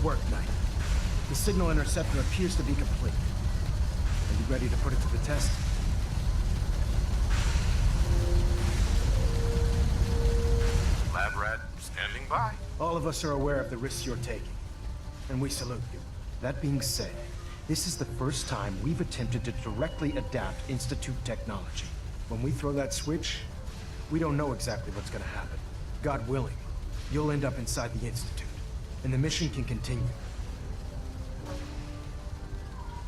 Good work, Knight. The signal interceptor appears to be complete. Are you ready to put it to the test? Lab rat standing by. All of us are aware of the risks you're taking, and we salute you. That being said, this is the first time we've attempted to directly adapt Institute technology. When we throw that switch, we don't know exactly what's gonna happen. God willing, you'll end up inside the Institute, and the mission can continue.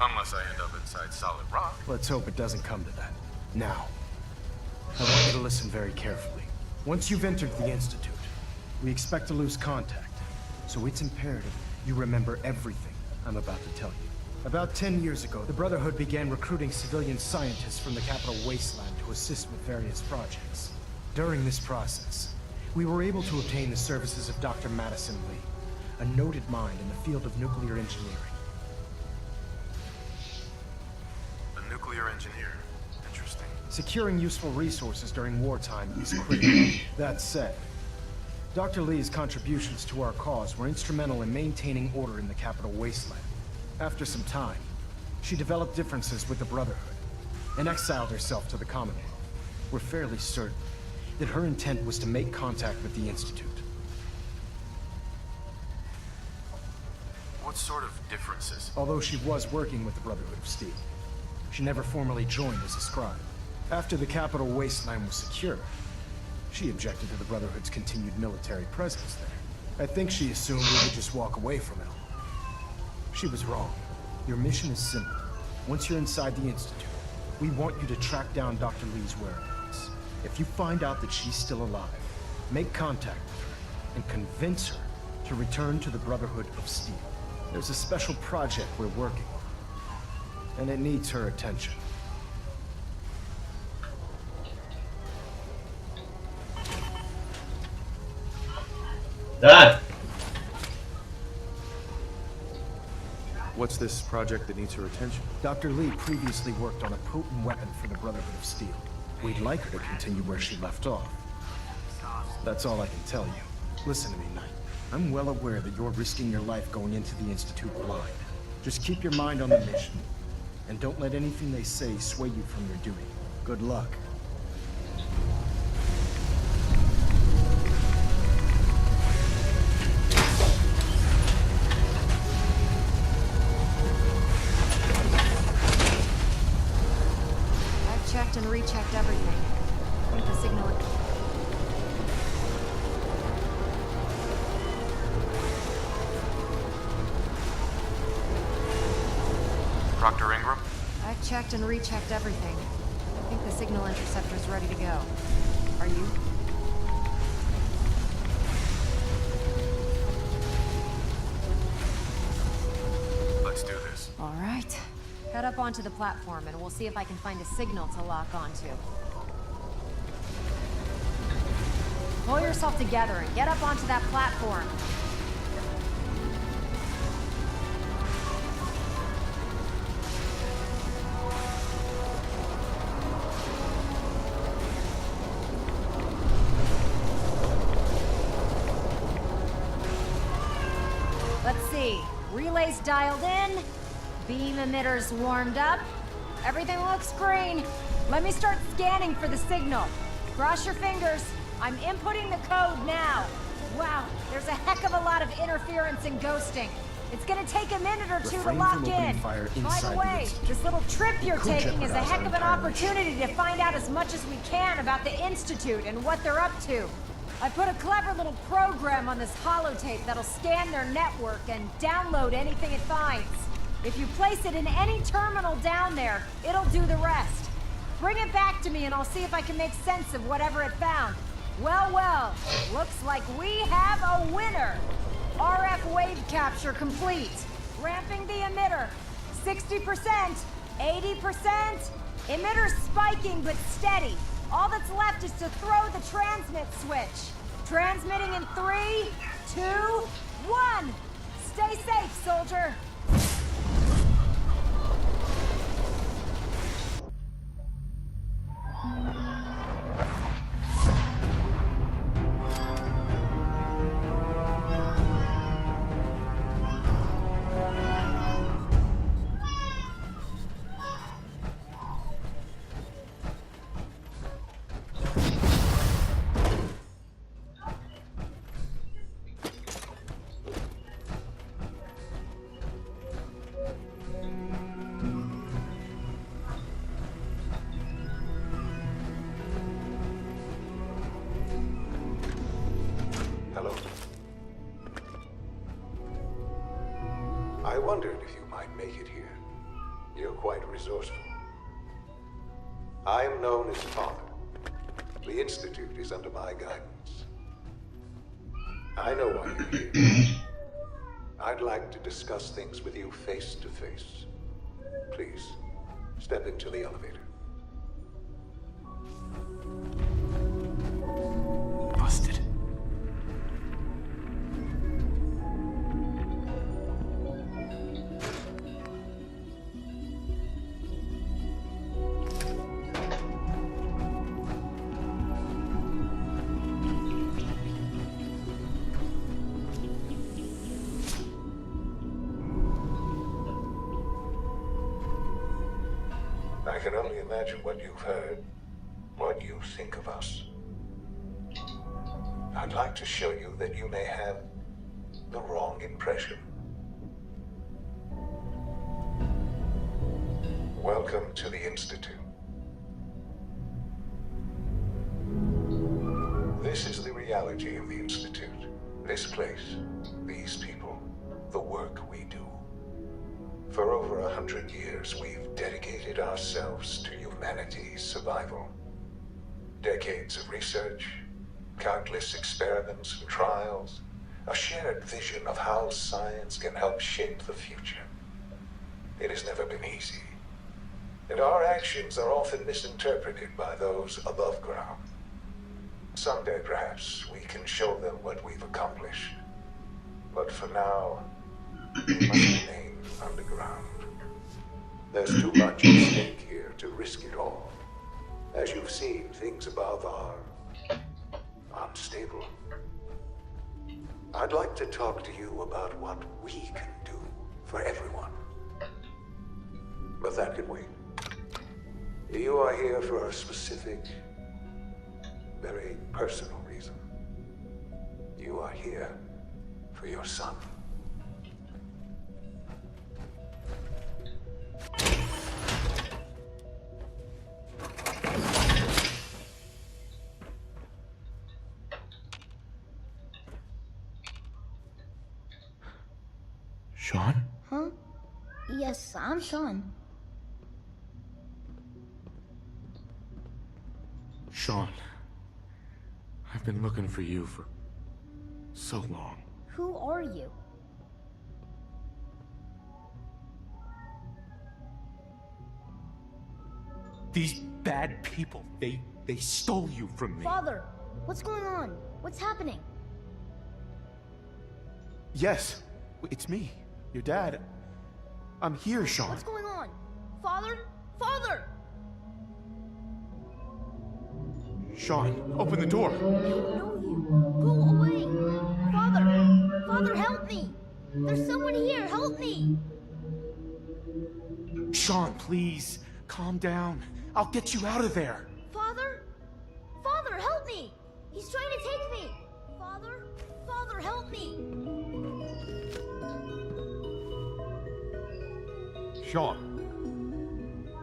Unless I end up inside solid rock. Let's hope it doesn't come to that. Now, I want you to listen very carefully. Once you've entered the Institute, we expect to lose contact, so it's imperative you remember everything I'm about to tell you. About 10 years ago, the Brotherhood began recruiting civilian scientists from the capital wasteland to assist with various projects. During this process, we were able to obtain the services of Dr. Madison Lee, a noted mind in the field of nuclear engineering. A nuclear engineer. Interesting. Securing useful resources during wartime is critical. That said, Dr. Lee's contributions to our cause were instrumental in maintaining order in the capital wasteland. After some time, she developed differences with the Brotherhood and exiled herself to the Commonwealth. We're fairly certain that her intent was to make contact with the Institute. What sort of differences? Although she was working with the Brotherhood of Steel, she never formally joined as a scribe. After the capital wasteland was secure, she objected to the Brotherhood's continued military presence there. I think she assumed we would just walk away from it all. She was wrong. Your mission is simple. Once you're inside the Institute, we want you to track down Dr. Lee's whereabouts. If you find out that she's still alive, make contact with her and convince her to return to the Brotherhood of Steel. There's a special project we're working on, and it needs her attention. Done. What's this project that needs her attention? Dr. Lee previously worked on a potent weapon for the Brotherhood of Steel. We'd like her to continue where she left off. That's all I can tell you. Listen to me, Knight. I'm well aware that you're risking your life going into the Institute blind. Just keep your mind on the mission, and don't let anything they say sway you from your duty. Good luck. Checked and rechecked everything. I think the signal... Dr. Ingram? I've checked and rechecked everything. I think the signal interceptor's ready to go. Are you? Let's do this. All right. Head up onto the platform and we'll see if I can find a signal to lock onto. Pull yourself together and get up onto that platform. Let's see. Relays dialed in. Beam emitters warmed up. Everything looks green. Let me start scanning for the signal. Cross your fingers. I'm inputting the code now. Wow, there's a heck of a lot of interference and ghosting. It's gonna take a minute or two to lock in. By the way, this little trip you're taking is a heck of an opportunity to find out as much as we can about the Institute and what they're up to. I put a clever little program on this holotape that'll scan their network and download anything it finds. If you place it in any terminal down there, it'll do the rest. Bring it back to me and I'll see if I can make sense of whatever it found. Well, looks like we have a winner. RF wave capture complete. Ramping the emitter. 60%, 80%. Emitter's spiking but steady. All that's left is to throw the transmit switch. Transmitting in 3, 2, 1. Stay safe, soldier. wondered if you might make it here. You're quite resourceful. I am known as Father. The Institute is under my guidance. I know why you're here. I'd like to discuss things with you face to face. Please, step into the elevator. Busted. I can only imagine what you've heard, what you think of us. I'd like to show you that you may have the wrong impression. Welcome to the Institute. This is the reality of the Institute. This place, these people, the work we do. For over 100 years, we've dedicated ourselves to humanity's survival. Decades of research, countless experiments and trials, a shared vision of how science can help shape the future. It has never been easy, and our actions are often misinterpreted by those above ground. Someday, perhaps, we can show them what we've accomplished. But for now, we must remain underground. There's too much at stake here to risk it all. As you've seen, things above are unstable. I'd like to talk to you about what we can do for everyone. But that can wait. You are here for a specific, very personal reason. You are here for your son. Sean? Huh? Yes, I'm Sean. Sean. I've been looking for you for so long. Who are you? These bad people, they stole you from me. Father, what's going on? What's happening? Yes, it's me, your dad. I'm here, Sean. What's going on? Father? Father! Sean, open the door. I don't know you. Go away. Father! Father, help me! There's someone here, help me! Sean, please, calm down. I'll get you out of there. Father? Father, help me! He's trying to take me! Father? Father, help me! Sean.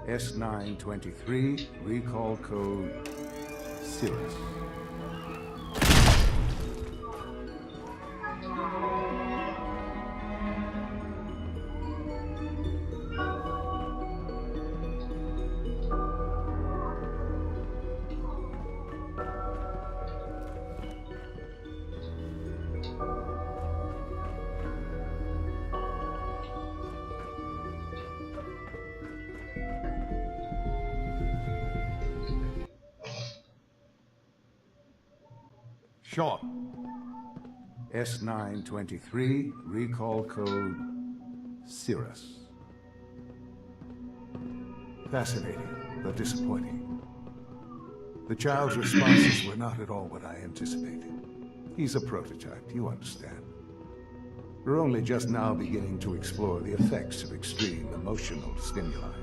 S923, recall code Cirrus. Sean. S923, recall code Cirrus. Fascinating, but disappointing. The child's responses were not at all what I anticipated. He's a prototype, you understand. We're only just now beginning to explore the effects of extreme emotional stimuli.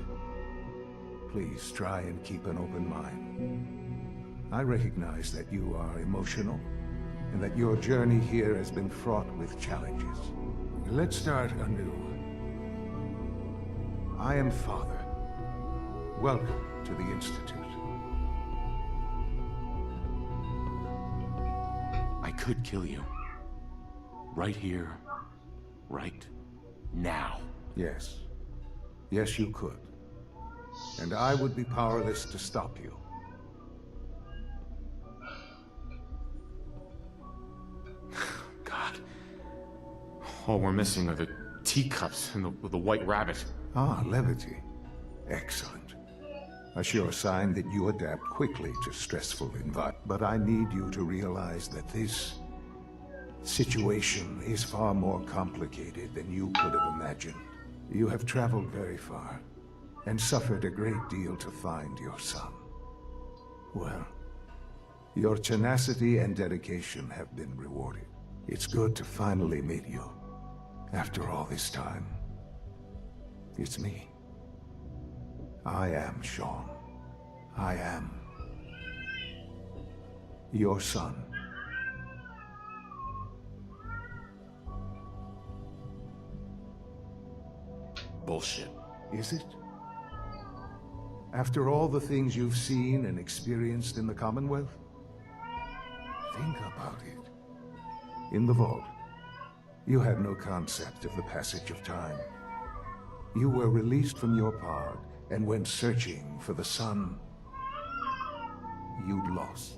Please try and keep an open mind. I recognize that you are emotional, and that your journey here has been fraught with challenges. Let's start anew. I am Father. Welcome to the Institute. I could kill you. Right here, right now. Yes. Yes, you could. And I would be powerless to stop you. God. All we're missing are the teacups and the white rabbit. Ah, levity. Excellent. A sure sign that you adapt quickly to stressful environments. But I need you to realize that this situation is far more complicated than you could have imagined. You have traveled very far and suffered a great deal to find your son. Well, your tenacity and dedication have been rewarded. It's good to finally meet you. After all this time, it's me. I am Sean. I am your son. Bullshit. Is it? After all the things you've seen and experienced in the Commonwealth? Think about it. In the vault, you had no concept of the passage of time. You were released from your pod and went searching for the son you'd lost.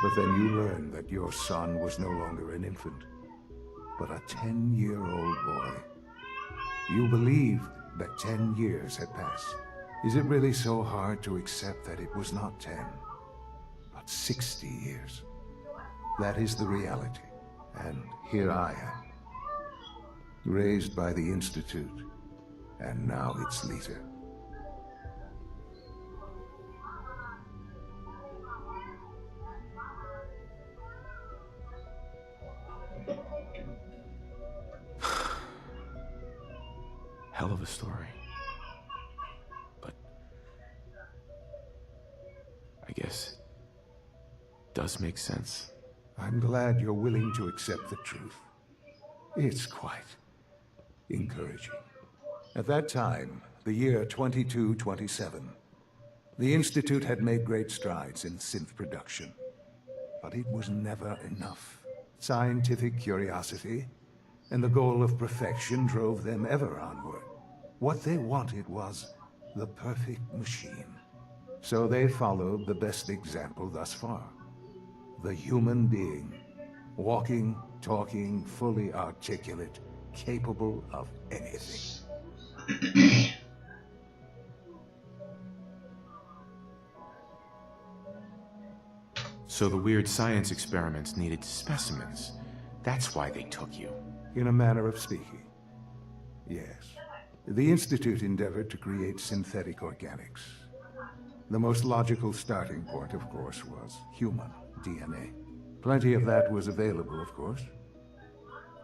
But then you learned that your son was no longer an infant, but a 10-year-old boy. You believed that 10 years had passed. Is it really so hard to accept that it was not 10, but 60 years? That is the reality. And here I am, raised by the Institute, and now its leader. Hell of a story. But I guess it does make sense. I'm glad you're willing to accept the truth. It's quite encouraging. At that time, the year 2227, the Institute had made great strides in synth production. But it was never enough. Scientific curiosity and the goal of perfection drove them ever onward. What they wanted was the perfect machine. So they followed the best example thus far. The human being. Walking, talking, fully articulate, capable of anything. So the weird science experiments needed specimens. That's why they took you. In a manner of speaking, yes. The Institute endeavored to create synthetic organics. The most logical starting point, of course, was human DNA. Plenty of that was available, of course,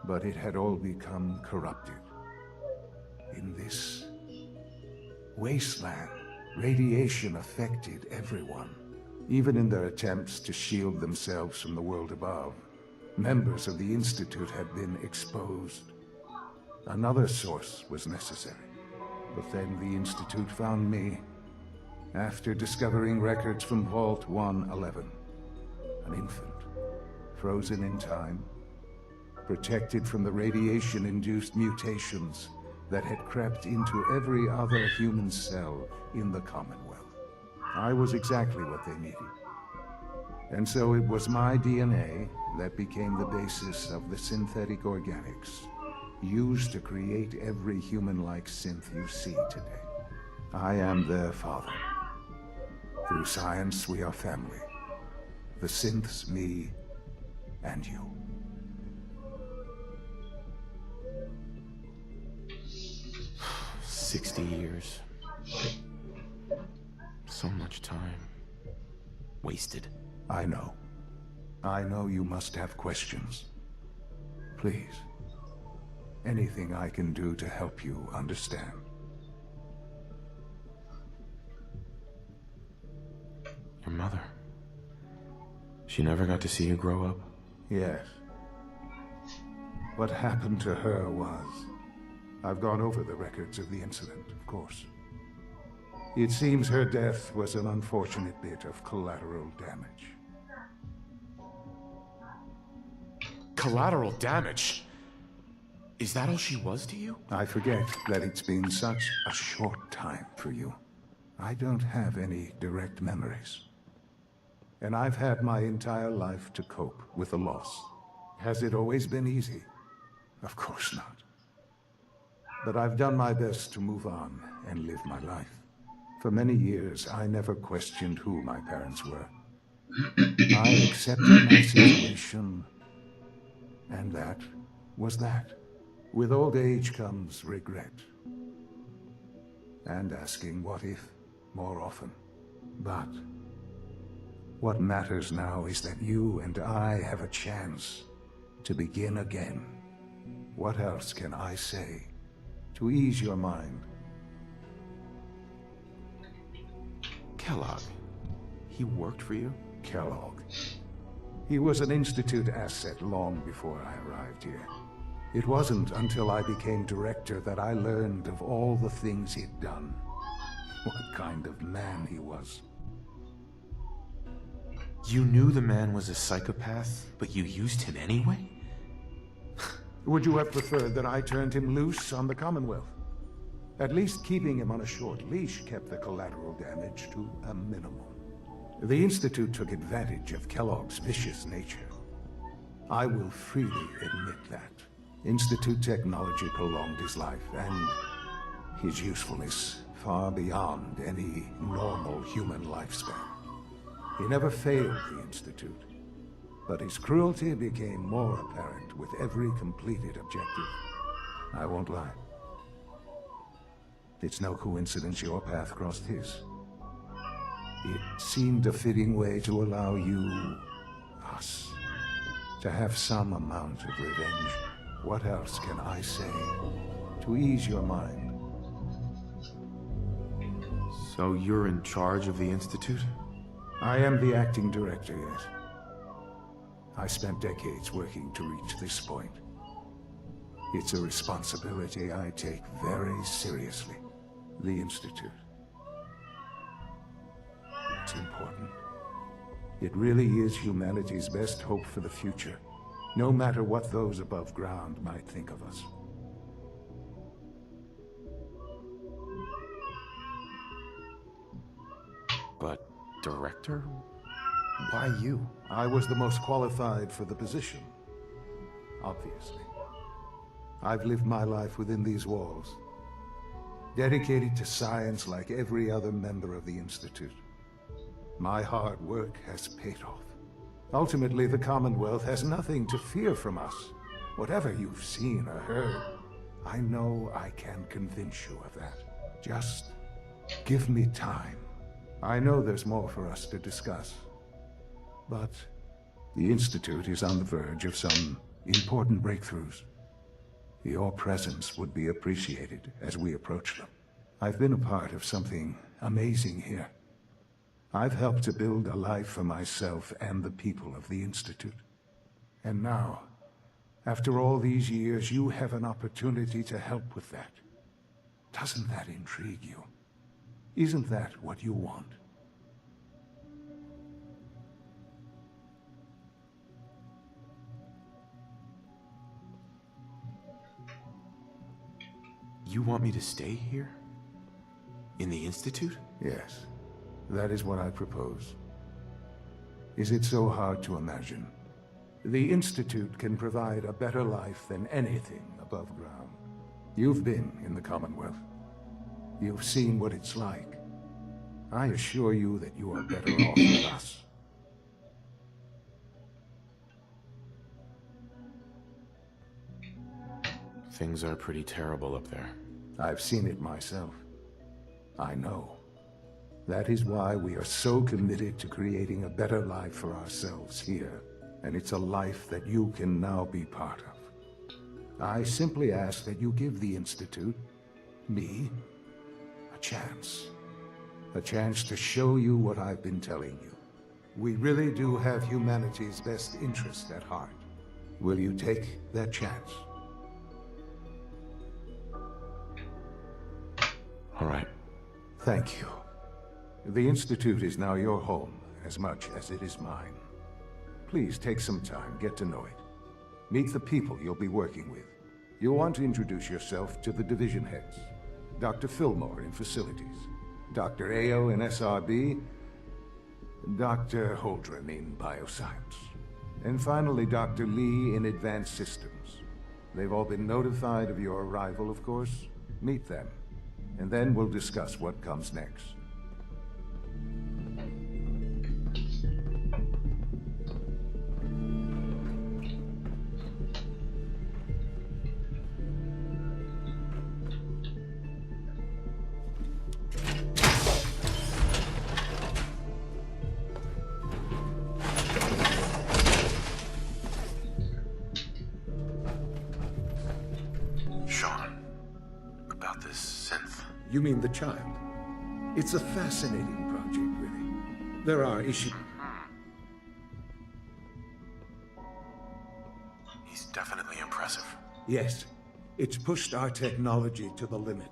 but it had all become corrupted. In this wasteland, radiation affected everyone, even in their attempts to shield themselves from the world above. Members of the Institute had been exposed. Another source was necessary. But then the Institute found me after discovering records from Vault 111. An infant, frozen in time, protected from the radiation-induced mutations that had crept into every other human cell in the Commonwealth. I was exactly what they needed. And so it was my DNA that became the basis of the synthetic organics used to create every human-like synth you see today. I am their father. Through science, we are family. The synths, me, and you. — 60 years. So much time. Wasted. I know. I know you must have questions. Please. Anything I can do to help you understand. Your mother. She never got to see you grow up? Yes. What happened to her was... I've gone over the records of the incident, of course. It seems her death was an unfortunate bit of collateral damage. Collateral damage? Is that all she was to you? I forget that it's been such a short time for you. I don't have any direct memories. And I've had my entire life to cope with the loss. Has it always been easy? Of course not. But I've done my best to move on and live my life. For many years, I never questioned who my parents were. I accepted my situation, and that was that. With old age comes regret. And asking what if more often. But what matters now is that you and I have a chance to begin again. What else can I say to ease your mind? Kellogg. He worked for you? Kellogg. He was an Institute asset long before I arrived here. It wasn't until I became director that I learned of all the things he'd done. What kind of man he was. You knew the man was a psychopath, but you used him anyway? Would you have preferred that I turned him loose on the Commonwealth? At least keeping him on a short leash kept the collateral damage to a minimum. The Institute took advantage of Kellogg's vicious nature. I will freely admit that. Institute technology prolonged his life, and his usefulness far beyond any normal human lifespan. He never failed the Institute, but his cruelty became more apparent with every completed objective. I won't lie. It's no coincidence your path crossed his. It seemed a fitting way to allow you, us, to have some amount of revenge. What else can I say to ease your mind? So you're in charge of the Institute? I am the acting director, yes. I spent decades working to reach this point. It's a responsibility I take very seriously. The Institute. It's important. It really is humanity's best hope for the future, no matter what those above ground might think of us. But, director? Why you? I was the most qualified for the position, obviously. I've lived my life within these walls, dedicated to science like every other member of the Institute. My hard work has paid off. Ultimately, the Commonwealth has nothing to fear from us. Whatever you've seen or heard, I know I can convince you of that. Just give me time. I know there's more for us to discuss. But the Institute is on the verge of some important breakthroughs. Your presence would be appreciated as we approach them. I've been a part of something amazing here. I've helped to build a life for myself and the people of the Institute. And now, after all these years, you have an opportunity to help with that. Doesn't that intrigue you? Isn't that what you want? You want me to stay here? In the Institute? Yes, that is what I propose. Is it so hard to imagine? The Institute can provide a better life than anything above ground. You've been in the Commonwealth. You've seen what it's like. I assure you that you are better off with us. Things are pretty terrible up there. I've seen it myself. I know. That is why we are so committed to creating a better life for ourselves here. And it's a life that you can now be part of. I simply ask that you give the Institute, me, a chance. A chance to show you what I've been telling you. We really do have humanity's best interest at heart. Will you take that chance? All right. Thank you. The Institute is now your home as much as it is mine. Please take some time, get to know it. Meet the people you'll be working with. You'll want to introduce yourself to the division heads. Dr. Fillmore in Facilities, Dr. Ayo in SRB, Dr. Holdren in Bioscience, and finally Dr. Lee in Advanced Systems. They've all been notified of your arrival, of course. Meet them, and then we'll discuss what comes next. Sean, about this synth. You mean the child? It's a fascinating project, really. There are issues. He's definitely impressive. Yes, it's pushed our technology to the limit.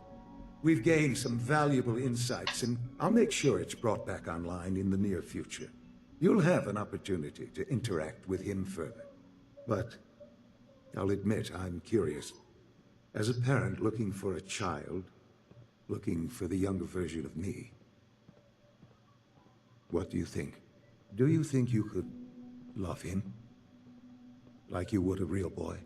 We've gained some valuable insights, and I'll make sure it's brought back online in the near future. You'll have an opportunity to interact with him further. But I'll admit I'm curious. As a parent looking for a child, looking for the younger version of me, what do you think? Do you think you could love him? Like you would a real boy?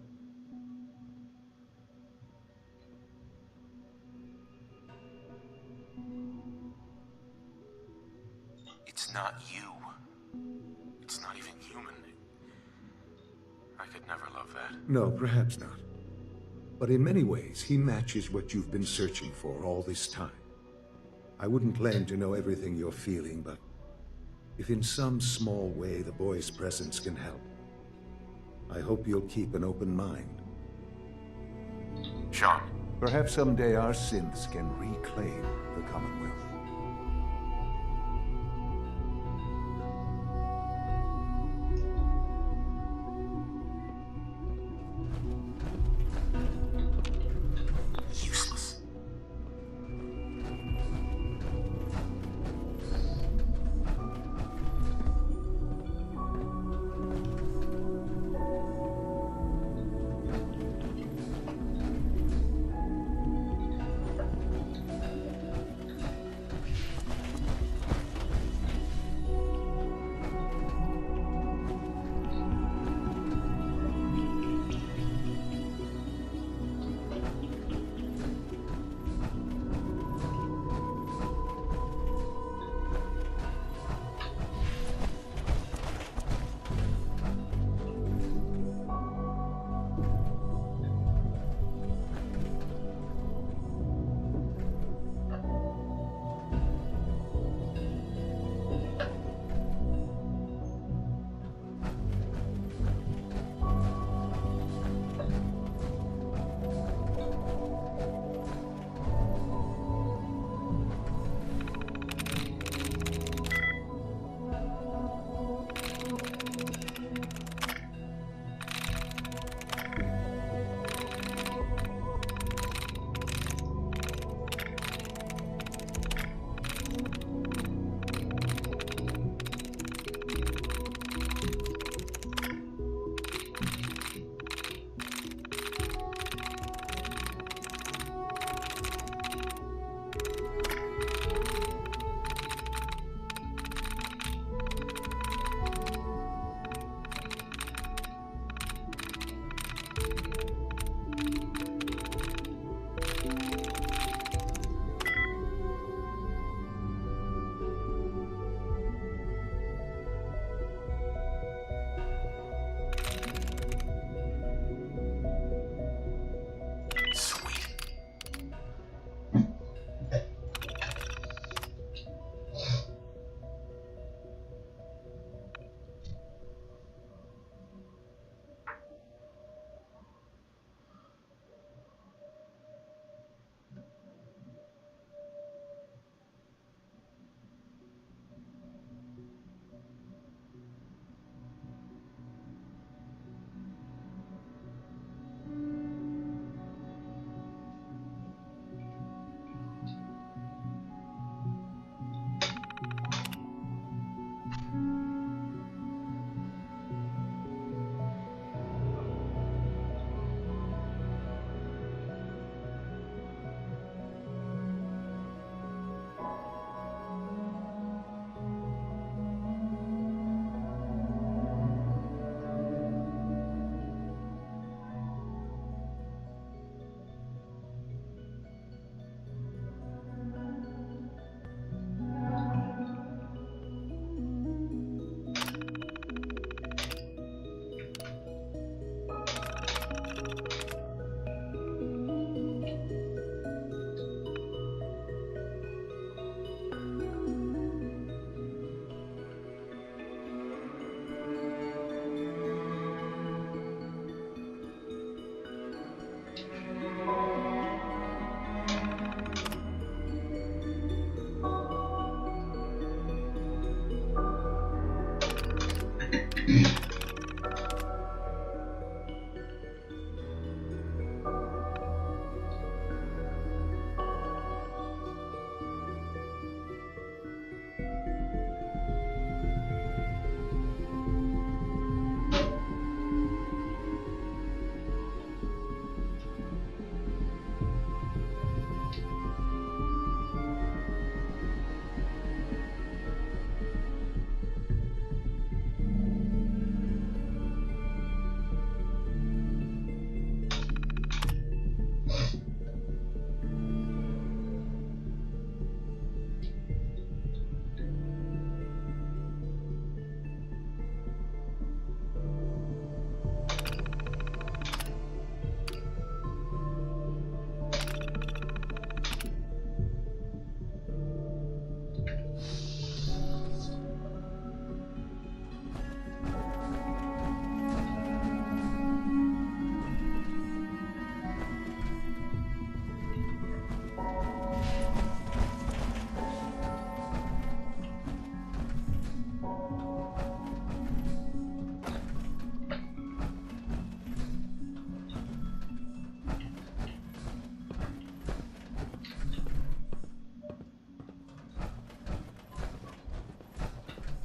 It's not you. It's not even human. I could never love that. No, perhaps not. But in many ways, he matches what you've been searching for all this time. I wouldn't claim to know everything you're feeling, but if in some small way the boy's presence can help, I hope you'll keep an open mind. Sean. Perhaps someday our synths can reclaim the Commonwealth. Useless.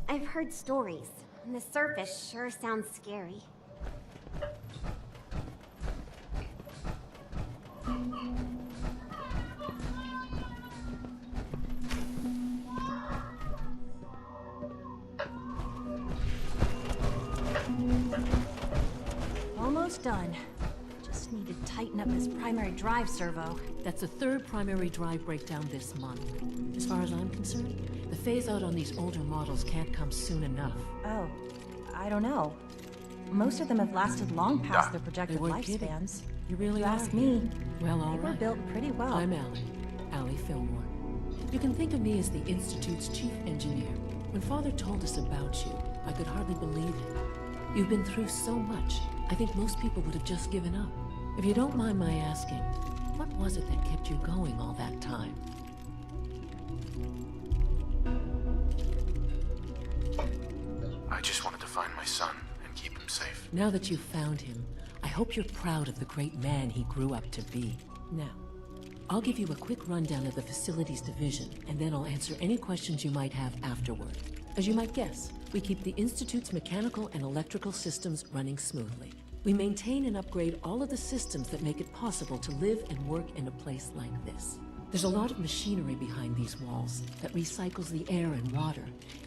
I've heard stories, and the surface sure sounds scary. Almost done. Just need to tighten up this primary drive servo. That's the third primary drive breakdown this month. As far as I'm concerned, the phase-out on these older models can't come soon enough. Oh, I don't know. Most of them have lasted long past their They projected weren't kidding. lifespans. You really You are ask here. me. Well, all They were right. built pretty well. I'm Allie Fillmore. You can think of me as the Institute's chief engineer. When Father told us about you, I could hardly believe it. You've been through so much, I think most people would have just given up. If you don't mind my asking, what was it that kept you going all that time? I just wanted to find my son and keep him safe. Now that you've found him, I hope you're proud of the great man he grew up to be. Now, I'll give you a quick rundown of the Facilities Division, and then I'll answer any questions you might have afterward. As you might guess, we keep the Institute's mechanical and electrical systems running smoothly. We maintain and upgrade all of the systems that make it possible to live and work in a place like this. There's a lot of machinery behind these walls that recycles the air and water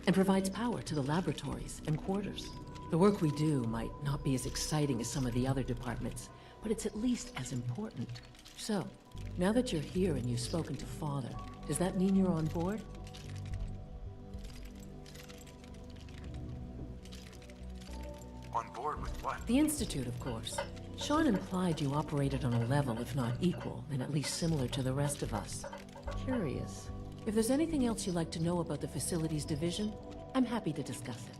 and provides power to the laboratories and quarters. The work we do might not be as exciting as some of the other departments, but it's at least as important. So, now that you're here and you've spoken to Father, does that mean you're on board? On board with what? The Institute, of course. Sean implied you operated on a level, if not equal, then at least similar to the rest of us. Curious. If there's anything else you'd like to know about the Facilities Division, I'm happy to discuss it.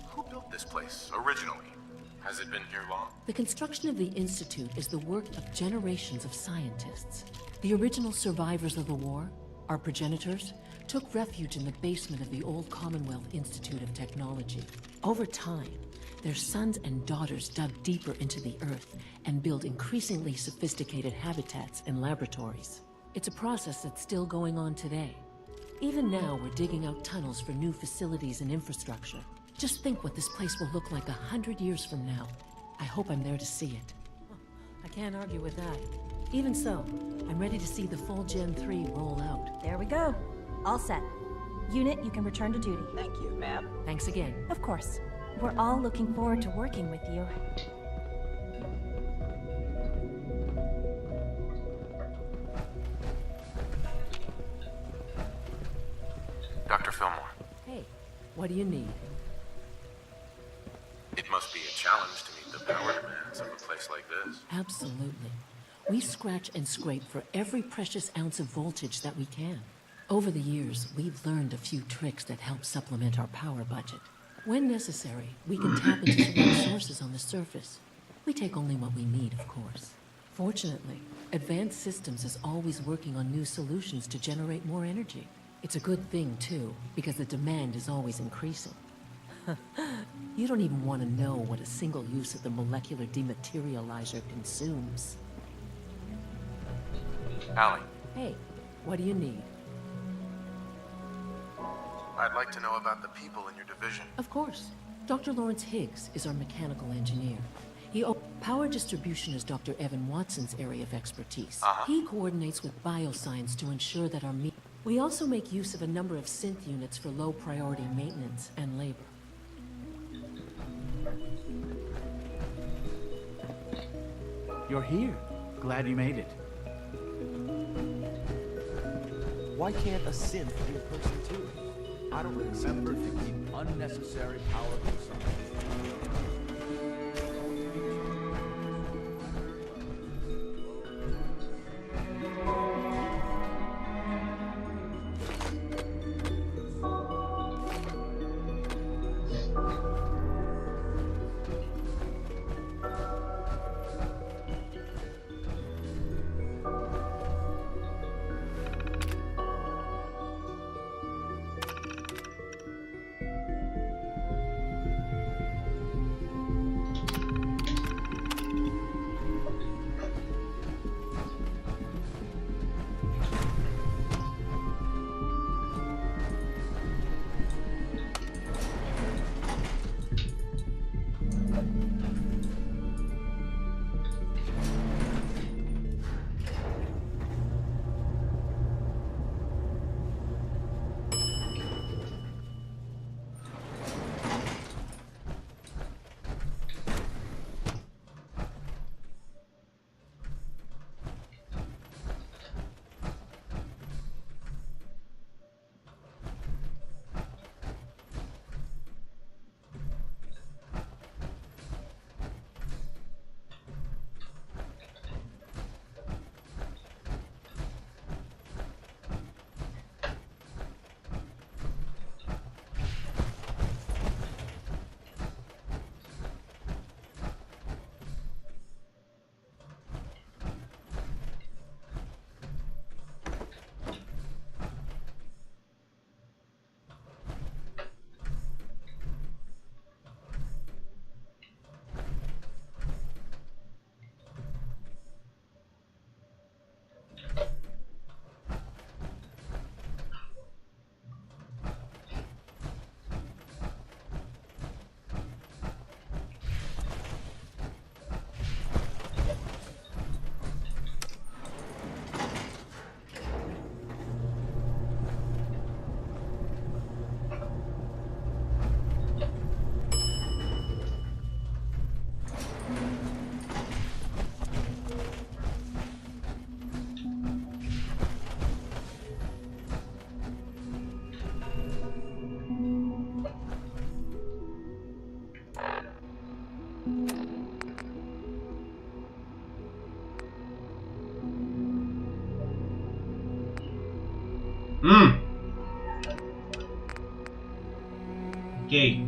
Who built this place originally? Has it been here long? The construction of the Institute is the work of generations of scientists. The original survivors of the war, our progenitors, took refuge in the basement of the old Commonwealth Institute of Technology. Over time, their sons and daughters dug deeper into the earth and built increasingly sophisticated habitats and laboratories. It's a process that's still going on today. Even now, we're digging out tunnels for new facilities and infrastructure. Just think what this place will look like 100 years from now. I hope I'm there to see it. I can't argue with that. Even so, I'm ready to see the full Gen 3 roll out. There we go. All set. Unit, you can return to duty. Thank you, ma'am. Thanks again. Of course. We're all looking forward to working with you. Dr. Fillmore, Hey, what do you need? it must be a challenge to meet the power demands of a place like this. Absolutely. We scratch and scrape for every precious ounce of voltage that we can. Over the years, we've learned a few tricks that help supplement our power budget. When necessary, we can tap into some resources on the surface. We take only what we need, of course. Fortunately, Advanced Systems is always working on new solutions to generate more energy. It's a good thing, too, because the demand is always increasing. You don't even want to know what a single use of the molecular dematerializer consumes. Allie, Hey, what do you need? I'd like to know about the people in your division. Of course. Dr. Lawrence Higgs is our mechanical engineer. Power distribution is Dr. Evan Watson's area of expertise. He coordinates with bioscience to ensure that we also make use of a number of synth units for low priority maintenance and labor. You're here. Glad you made it. Why can't a synth be a person too? I don't remember to keep unnecessary power consumption. Okay.